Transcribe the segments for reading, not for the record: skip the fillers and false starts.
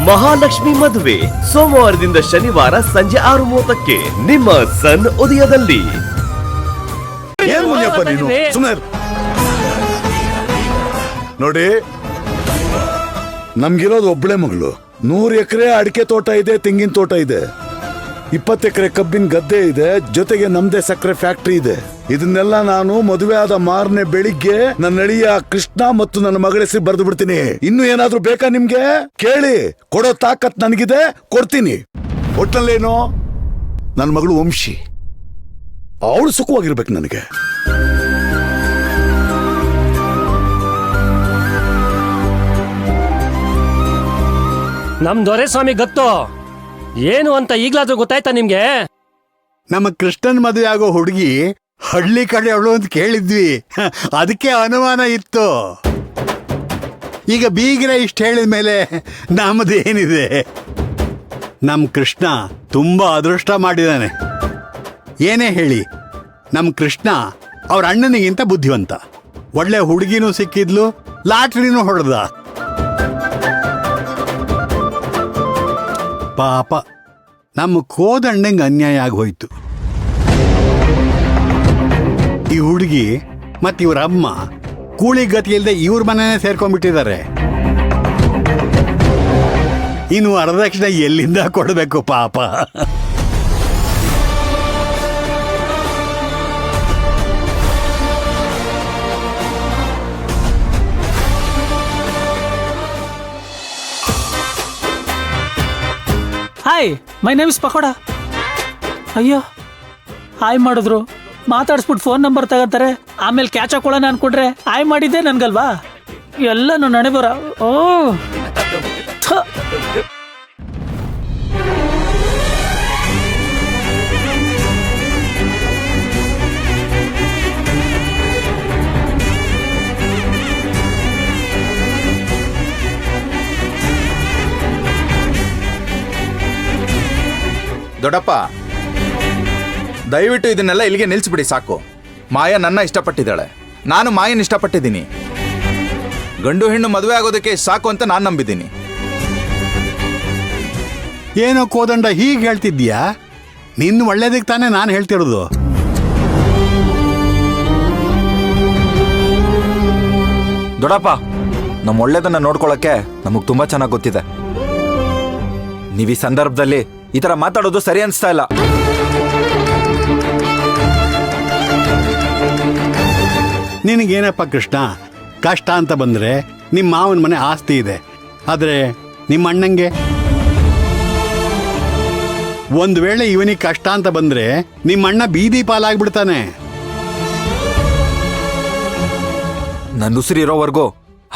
ಮಹಾಲಕ್ಷ್ಮಿ ಮದುವೆ ಸೋಮವಾರದಿಂದ ಶನಿವಾರ ಸಂಜೆ 6:30ಕ್ಕೆ ನಿಮ್ಮ ಸನ್ ಉದಯದಲ್ಲಿ. ಏನ್ ಮುನಿಯಪ್ಪ ನೀನು ಸುಮ್ಮನೆ ನೋಡಿ, ನಮ್ಗಿರೋದು ಒಬ್ಳೆ ಮಗಳು. 100 ಎಕರೆ ಅಡಿಕೆ ತೋಟ ಇದೆ, ತೆಂಗಿನ ತೋಟ ಇದೆ, 20 ಎಕರೆ ಕಬ್ಬಿನ ಗದ್ದೆ ಇದೆ, ಜೊತೆಗೆ ನಮ್ದೇ ಸಕ್ಕರೆ ಫ್ಯಾಕ್ಟರಿ ಇದೆ. ಇದನ್ನೆಲ್ಲ ನಾನು ಮದುವೆ ಆದ ಮಾರನೇ ಬೆಳಿಗ್ಗೆ ನನ್ನ ಅಳಿಯ ಕೃಷ್ಣ ಮತ್ತು ನನ್ನ ಮಗಳ ಹೆಸರು ಬರೆದು ಬಿಡ್ತೀನಿ. ಇನ್ನು ಏನಾದ್ರೂ ಬೇಕಾ ನಿಮ್ಗೆ? ಕೇಳಿ, ಕೊಡೋ ತಾಕತ್ ನನಗಿದೆ, ಕೊಡ್ತೀನಿ. ಒಟ್ಟಲ್ಲೇನೋ ನನ್ನ ಮಗಳು ವಂಶಿ, ಅವಳು ಸುಖವಾಗಿರ್ಬೇಕು ನನಗೆ. ನಮ್ ದೊರೆಸ್ವಾಮಿ ಗೊತ್ತು ಏನು ಅಂತ ಈಗ್ಲಾದ್ರೂ ಗೊತ್ತಾಯ್ತಾ ನಿಮ್ಗೆ? ನಮ್ಮ ಕೃಷ್ಣನ್ ಮದುವೆ ಆಗೋ ಹುಡುಗಿ ಹಳ್ಳಿ ಕಡೆ ಅವಳು ಅಂತ ಕೇಳಿದ್ವಿ, ಅದಕ್ಕೆ ಅನುಮಾನ ಇತ್ತು. ಈಗ ಬೀಗ್ರೆ ಇಷ್ಟ ಹೇಳಿದ ಮೇಲೆ ನಮ್ಮದೇನಿದೆ? ನಮ್ ಕೃಷ್ಣ ತುಂಬಾ ಅದೃಷ್ಟ ಮಾಡಿದಾನೆ. ಏನೇ ಹೇಳಿ, ನಮ್ ಕೃಷ್ಣ ಅವ್ರ ಅಣ್ಣನಿಗಿಂತ ಬುದ್ಧಿವಂತ. ಒಳ್ಳೆ ಹುಡುಗಿನೂ ಸಿಕ್ಕಿದ್ಲು, ಲಾಟ್ರಿನೂ ಹೊಡೆದ. ಪಾಪ ನಮ್ಮ ಕೋದಣ್ಣಂಗೆ ಅನ್ಯಾಯ ಆಗೋಯ್ತು. ಈ ಹುಡುಗಿ ಮತ್ತು ಇವ್ರ ಅಮ್ಮ ಕೂಲಿ ಗತಿ ಇಲ್ಲದೆ ಇವ್ರ ಮನೆನೇ ಸೇರ್ಕೊಂಡ್ಬಿಟ್ಟಿದ್ದಾರೆ. ಇನ್ನು ವರದಕ್ಷಿಣೆ ಎಲ್ಲಿಂದ ಕೊಡಬೇಕು ಪಾಪ. Hi, my name is pakoda. ಅಯ್ಯೋ, ಹಾಯ್ ಮಾಡಿದ್ರು, ಮಾತಾಡಿಸ್ಬಿಟ್ಟು ಫೋನ್ ನಂಬರ್ ತಗೋತಾರೆ, ಆಮೇಲೆ ಕ್ಯಾಚ್ ಹಾಕೊಳ್ಳೋಣ ಅನ್ಕೊಂಡ್ರೆ ಹಾಯ್ ಮಾಡಿದ್ದೆ ನನ್ಗಲ್ವಾ? ಎಲ್ಲನೂ ನಡೆಬರ. ಓ ದೊಡ್ಡಪ್ಪ, ದಯವಿಟ್ಟು ಇದನ್ನೆಲ್ಲ ಇಲ್ಲಿಗೆ ನಿಲ್ಸ್ಬಿಡಿ ಸಾಕು. ಮಾಯಾ ನನ್ನ ಇಷ್ಟಪಟ್ಟಿದ್ದಾಳೆ, ನಾನು ಮಾಯನ್ ಇಷ್ಟಪಟ್ಟಿದ್ದೀನಿ. ಗಂಡು ಹೆಣ್ಣು ಮದುವೆ ಆಗೋದಕ್ಕೆ ಸಾಕು ಅಂತ ನಾನು ನಂಬಿದ್ದೀನಿ. ಏನೋ ಕೋದಂಡ ಹೀಗೆ ಹೇಳ್ತಿದ್ಯಾ? ನಿನ್ನ ಒಳ್ಳೇದಕ್ಕೆ ತಾನೇ ನಾನು ಹೇಳ್ತಿರೋದು. ದೊಡ್ಡಪ್ಪ, ನಮ್ಮ ಒಳ್ಳೇದನ್ನ ನೋಡ್ಕೊಳಕ್ಕೆ ನಮಗ್ ತುಂಬಾ ಚೆನ್ನಾಗಿ ಗೊತ್ತಿದೆ. ನೀವು ಈ ಸಂದರ್ಭದಲ್ಲಿ ಈ ತರ ಮಾತಾಡೋದು ಸರಿ ಅನ್ಸ್ತಾ ಇಲ್ಲ. ನಿನಗೇನಪ್ಪ ಕೃಷ್ಣ, ಕಷ್ಟ ಅಂತ ಬಂದ್ರೆ ನಿಮ್ಮ ಮಾವನ ಮನೆ ಆಸ್ತಿ ಇದೆ, ಆದ್ರೆ ನಿಮ್ಮ ಅಣ್ಣಂಗೆ ಒಂದು ವೇಳೆ ಇವನಿಗೆ ಕಷ್ಟ ಅಂತ ಬಂದ್ರೆ ನಿಮ್ಮ ಅಣ್ಣ ಬೀದಿ ಪಾಲಾಗ್ಬಿಡ್ತಾನೆ. ನನ್ನ ಉಸಿರಿರೋವರೆಗೂ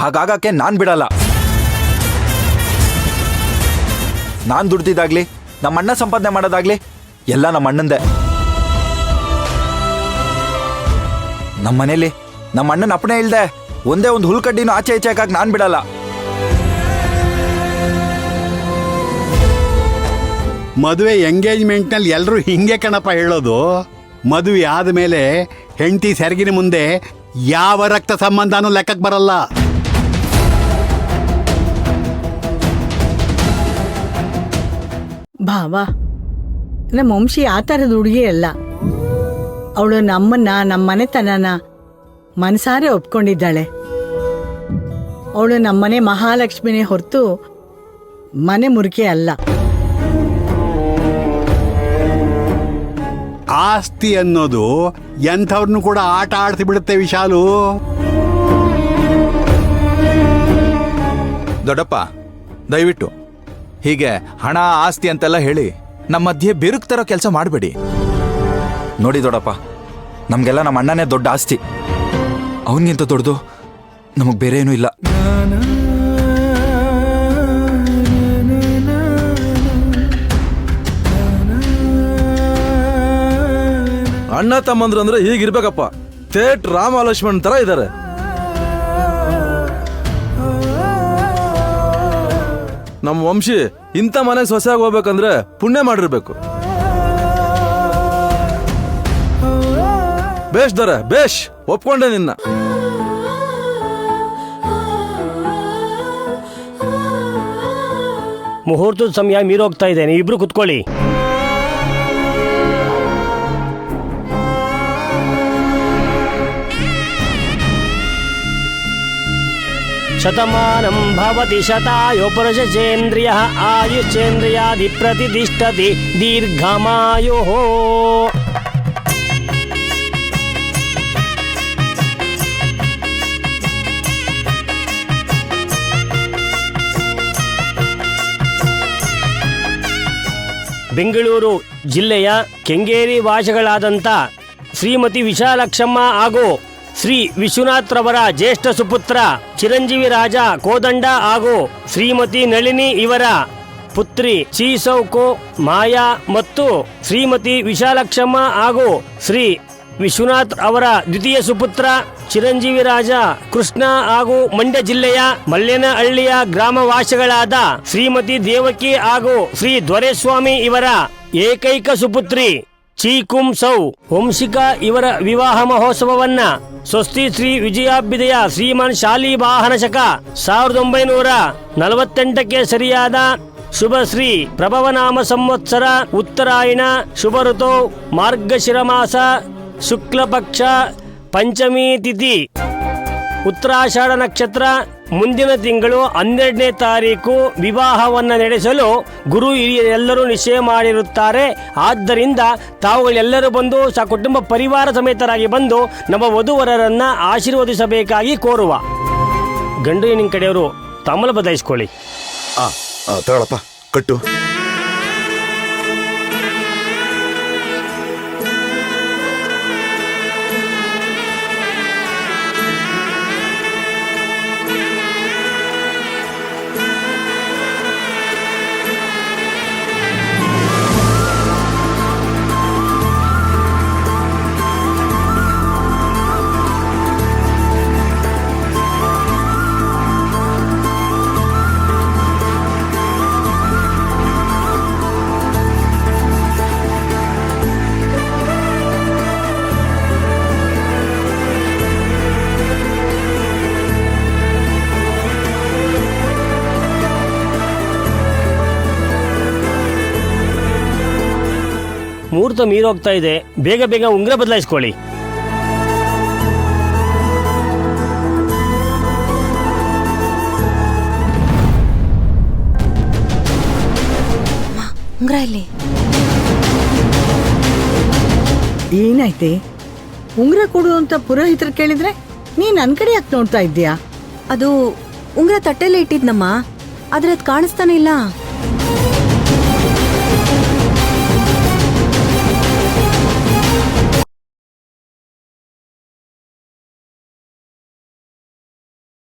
ಹಾಗಾಗಕ್ಕೆ ನಾನ್ ಬಿಡಲ್ಲ. ನಾನ್ ದುಡ್ದಿದ್ದಾಗ್ಲಿ, ನಮ್ಮ ಅಣ್ಣ ಸಂಪಾದನೆ ಮಾಡೋದಾಗ್ಲಿ ಎಲ್ಲ ನಮ್ಮ ಅಣ್ಣಂದೆ. ನಮ್ಮ ಮನೇಲಿ ನಮ್ಮ ಅಣ್ಣನ ಅಪ್ಪಣೆ ಇಲ್ದೆ ಒಂದೇ ಒಂದು ಹುಲ್ಕಡ್ಡಿನೂ ಆಚೆ ಈಚೆ ಹಾಕಕ್ ನಾನ್ ಬಿಡಲ್ಲ. ಮದುವೆ ಎಂಗೇಜ್ಮೆಂಟ್ನಲ್ಲಿ ಎಲ್ಲರೂ ಹಿಂಗೆ ಕಣಪ್ಪ ಹೇಳೋದು. ಮದುವೆ ಆದಮೇಲೆ ಹೆಂಡತಿ ಸೆರಗಿನ ಮುಂದೆ ಯಾವ ರಕ್ತ ಸಂಬಂಧನೂ ಲೆಕ್ಕಕ್ಕೆ ಬರಲ್ಲ. ಭಾವ, ನಮ್ಮ ವಂಶಿ ಆ ಥರದ ಹುಡುಗಿ ಅಲ್ಲ. ಅವಳು ನಮ್ಮನ್ನ, ನಮ್ಮ ಮನೆತನನ ಮನಸಾರೆ ಒಪ್ಕೊಂಡಿದ್ದಾಳೆ. ಅವಳು ನಮ್ಮನೆ ಮಹಾಲಕ್ಷ್ಮಿನೇ ಹೊರತು ಮನೆ ಮುರಿಕೆ ಅಲ್ಲ. ಆಸ್ತಿ ಅನ್ನೋದು ಎಂಥವ್ರನ್ನು ಕೂಡ ಆಟ ಆಡ್ಸಿ ಬಿಡುತ್ತೆ ವಿಶಾಲು. ದೊಡ್ಡಪ್ಪ, ದಯವಿಟ್ಟು ಹೀಗೆ ಹಣ ಆಸ್ತಿ ಅಂತೆಲ್ಲ ಹೇಳಿ ನಮ್ಮ ಮಧ್ಯೆ ಬಿರುಕು ತರೋ ಕೆಲಸ ಮಾಡಬೇಡಿ. ನೋಡಿ ದೊಡ್ಡಪ್ಪ, ನಮಗೆಲ್ಲ ನಮ್ಮ ಅಣ್ಣನೇ ದೊಡ್ಡ ಆಸ್ತಿ. ಅವನಿಗಿಂತ ದೊಡ್ಡದು ನಮಗೆ ಬೇರೆ ಏನೂ ಇಲ್ಲ. ಅಣ್ಣ ತಮ್ಮಂದ್ರು ಅಂದ್ರೆ ಹೀಗಿರ್ಬೇಕಪ್ಪ. ಥೇಟ್ ರಾಮ ಲಕ್ಷ್ಮಣ್ ತರ ಇದ್ದಾರೆ. ನಮ್ಮ ವಂಶಿ ಇಂಥ ಮನೆ ಸೊಸೆಯಾಗಿ ಹೋಗ್ಬೇಕಂದ್ರೆ ಪುಣ್ಯ ಮಾಡಿರ್ಬೇಕು. ಬೇಷ್ ದೊರೆ, ಬೇಷ್, ಒಪ್ಕೊಂಡೆ ನಿನ್ನ. ಮುಹೂರ್ತದ ಸಮಯ ಮೀರೋಗ್ತಾ ಇದೆ, ನೀವಿಬ್ರು ಕುತ್ಕೊಳ್ಳಿ. ಶತಮಾನಂ ಭವತಿ ಶತಾಯು ಪುರುಷೇಂದ್ರಿಯ ಆಯುಷೇಂದ್ರಿಯಾದಿ ಪ್ರತಿಷ್ಠತಿ ದೀರ್ಘಮಾಯು. ಬೆಂಗಳೂರು ಜಿಲ್ಲೆಯ ಕೆಂಗೇರಿ ವಾಸಿಗಳಾದಂಥ ಶ್ರೀಮತಿ ವಿಶಾಲಕ್ಷಮ್ಮ ಹಾಗೂ ಶ್ರೀ ವಿಶ್ವನಾಥ್ರವರ ಜ್ಯೇಷ್ಠ ಸುಪುತ್ರ ಚಿರಂಜೀವಿ ರಾಜ ಕೋದಂಡ ಹಾಗೂ ಶ್ರೀಮತಿ ನಳಿನಿ ಇವರ ಪುತ್ರಿ ಚೀಸೌಕೋ ಮಾಯಾ ಮತ್ತು ಶ್ರೀಮತಿ ವಿಶಾಲಕ್ಷಮ್ಮ ಹಾಗೂ ಶ್ರೀ ವಿಶ್ವನಾಥ್ ಅವರ ದ್ವಿತೀಯ ಸುಪುತ್ರ ಚಿರಂಜೀವಿ ರಾಜ ಕೃಷ್ಣ ಹಾಗೂ ಮಂಡ್ಯ ಜಿಲ್ಲೆಯ ಮಲ್ಲೇನಹಳ್ಳಿಯ ಗ್ರಾಮವಾಸಿಗಳಾದ ಶ್ರೀಮತಿ ದೇವಕಿ ಹಾಗೂ ಶ್ರೀ ದೊರೆಸ್ವಾಮಿ ಇವರ ಏಕೈಕ ಸುಪುತ್ರಿ ಚೀಕುಂ ಸೌ ವಂಶಿಕಾ ಇವರ ವಿವಾಹ ಮಹೋತ್ಸವವನ್ನ ಸ್ವಸ್ತಿ ಶ್ರೀ ವಿಜಯಾಭ್ಯುದಯ ಶ್ರೀಮಾನ್ ಶಾಲಿವಾಹನ ಶಕ 1948ಕ್ಕೆ ಸರಿಯಾದ ಶುಭ ಶ್ರೀ ಪ್ರಭವನಾಮ ಸಂವತ್ಸರ ಉತ್ತರಾಯಣ ಶುಭ ಋತು ಮಾರ್ಗಶಿರ ಮಾಸ ಶುಕ್ಲ ಪಕ್ಷ ಪಂಚಮಿ ತಿಥಿ ಉತ್ತರಾಷಾಢ ನಕ್ಷತ್ರ ಮುಂದಿನ ತಿಂಗಳು 12ನೇ ತಾರೀಕು ವಿವಾಹವನ್ನು ನಡೆಸಲು ಗುರು ಹಿರಿಯರೆಲ್ಲರೂ ನಿಶ್ಚಯ ಮಾಡಿರುತ್ತಾರೆ. ಆದ್ದರಿಂದ ತಾವುಗಳೆಲ್ಲರೂ ಬಂದು ಕುಟುಂಬ ಪರಿವಾರ ಸಮೇತರಾಗಿ ಬಂದು ನಮ್ಮ ವಧುವರರನ್ನ ಆಶೀರ್ವದಿಸಬೇಕಾಗಿ ಕೋರುವ. ಗಂಡು ಹೆಣ್ಣಿನ ಕಡೆಯವರು ತಾಂಬೂಲ ಬದಲಾಯಿಸ್ಕೊಳ್ಳಿ. ತಗೊಳಪ್ಪ, ಕಟ್ಟು. ಮುಹೂರ್ತ ಮೀರೋಗ್ತಾ ಇದೆ, ಬೇಗ ಬೇಗ ಉಂಗುರ ಬದಲಾಯಿಸ್ಕೊಳ್ಳಿ. ಉಂಗುರ ಇಲ್ಲಿ ಏನಾಯ್ತೆ? ಉಂಗುರ ಕೊಡು ಅಂತ ಪುರೋಹಿತರು ಕೇಳಿದ್ರೆ ನೀ ನನ್ ಕಡೆ ಯಾಕೆ ನೋಡ್ತಾ ಇದ್ದೀಯಾ? ಅದು ಉಂಗುರ ತಟ್ಟೆಲ್ಲೇ ಇಟ್ಟಿದ್ನಮ್ಮ, ಆದ್ರೆ ಅದು ಕಾಣಿಸ್ತಾನೆ ಇಲ್ಲ.